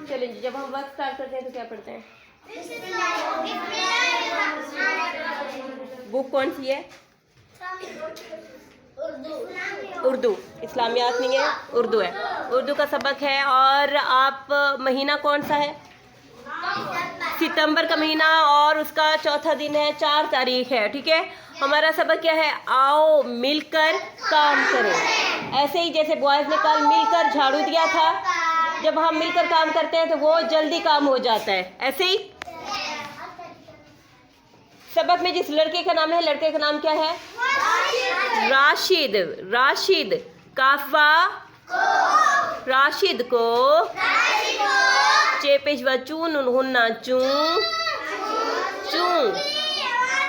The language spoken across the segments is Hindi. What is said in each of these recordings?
चलिए जब हम वर्क स्टार्ट करते हैं तो क्या पढ़ते हैं? बुक कौन सी है? उर्दू। इस्लामियात नहीं है, उर्दू है। उर्दू का सबक है। और आप महीना कौन सा है? सितंबर का महीना और उसका चौथा दिन है, 4 तारीख है। ठीक है, हमारा सबक क्या है? आओ मिलकर काम करें। ऐसे ही जैसे बॉयज़ ने कल मिलकर झाड़ू दिया था, जब हम मिलकर काम करते हैं तो वो जल्दी काम हो जाता है। ऐसे ही सबक में जिस लड़के का नाम है, लड़के का नाम क्या है? राशिद। राशिद काफा राशिद को चेपेशवा चून उन्हुन्ना चू चू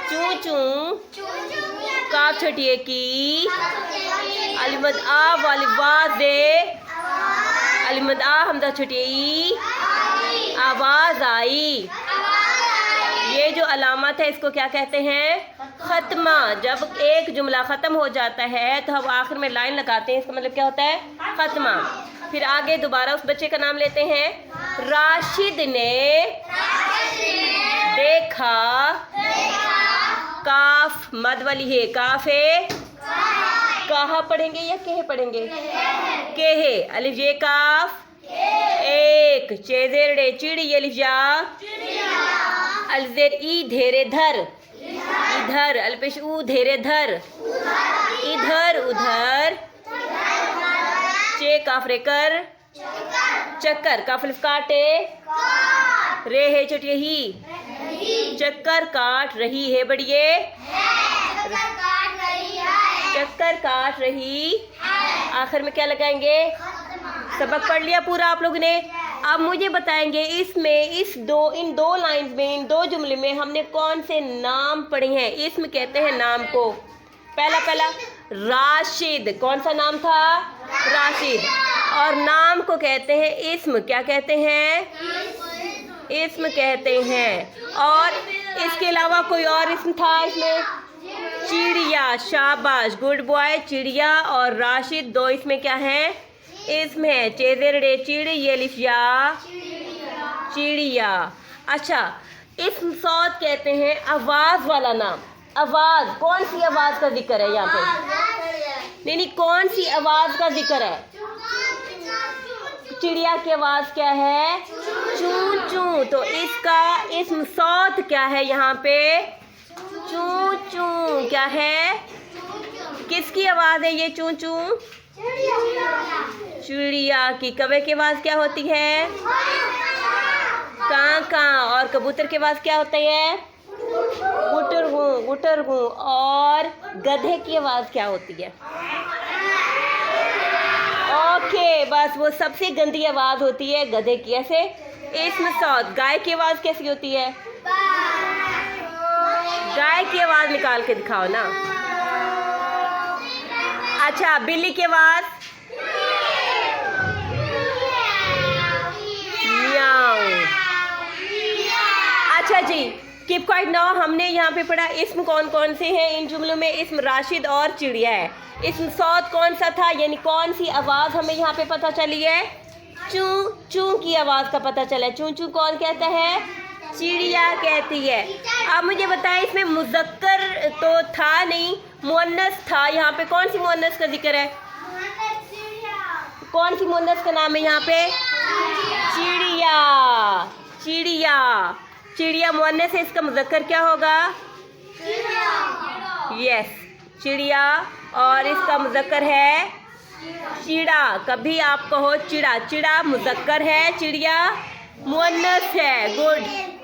चू चू काफ छटिए की अलिमद आ वाली वादे अलिमद आ हमदा छटिए ई आवाज आई। ये जो अलामत है इसको क्या कहते हैं? खत्मा। जब एक जुमला ख़त्म हो जाता है तो हम आखिर में लाइन लगाते हैं, इसका मतलब क्या होता है? खत्मा। फिर आगे दोबारा उस बच्चे का नाम लेते हैं। राशिद ने देखा काफ मद वाली है, काफ है। कहा पढ़ेंगे या केहे पढ़ेंगे? केहे। अलिफ ये काफ एक चेजेर डे चिड़ी अलिफ जा अलजेर ई धेरे धर इधर अल्पेश ऊ धेरे धर इधर उधर चे काफरे कर चक्कर काफलिफ काटे रे है चटिए ही चक्कर काट रही है बढ़िए चक्कर काट रही। आखिर में क्या लगाएंगे? सबक पढ़ लिया पूरा आप लोगों ने। अब मुझे बताएंगे इसमें इन दो लाइंस में, इन दो जुमले में हमने कौन से नाम पढ़े हैं? इसम कहते हैं नाम को। पहला राशिद, कौन सा नाम था? राशिद। और नाम को कहते हैं इसम। क्या कहते हैं? इसम कहते हैं। और इसके अलावा कोई और इसम था इसमें? चिड़िया। शाबाश, गुड बॉय। चिड़िया और राशिद दो इसमें क्या है? इसमें चेजेरडे चिड़ी ये लिफिया चिड़िया। अच्छा, इसम सौत कहते हैं आवाज वाला नाम। आवाज, कौन सी आवाज का जिक्र है यहाँ पे? नहीं, कौन सी आवाज का जिक्र है? चिड़िया की आवाज क्या है? चू चू। तो इसका इसम सौत क्या है यहाँ पे? चू चू। क्या है? किसकी आवाज है ये चू चू? चिड़िया की। कौवे की आवाज क्या होती है? कां कां। और कबूतर की आवाज क्या होती है? गुटर हूँ गुटर हूँ। और गधे की आवाज क्या होती है? ओके, बस वो सबसे गंदी आवाज होती है गधे की। ऐसे इसमें सौत। गाय की आवाज कैसी होती है? गाय की आवाज निकाल के दिखाओ ना। अच्छा, बिल्ली की आवाज? अच्छा जी, कीप क्वाइट नाउ। हमने यहाँ पे पढ़ा इसम कौन कौन से हैं इन जुमलों में? इसम राशिद और चिड़िया है। इसम सौत कौन सा था, यानी कौन सी आवाज़ हमें यहाँ पे पता चली है? चू चू की आवाज़ का पता चला है। चू चू कौन कहता है? चिड़िया कहती है। अब मुझे बताएं, इसमें मुज़क्कर तो था नहीं, मुअन्नस था। यहाँ पे कौन सी मुअन्नस का जिक्र है? कौन सी मुअन्नस का नाम है यहाँ पे? चिड़िया। चिड़िया। चिड़िया मुअन्नस है, इसका मुज़क्कर क्या होगा? यस, चिड़िया। और इसका मुज़क्कर है चिड़ा। कभी आप कहो चिड़ा। चिड़ा मुज़क्कर है, चिड़िया मुअन्नस है। गुड।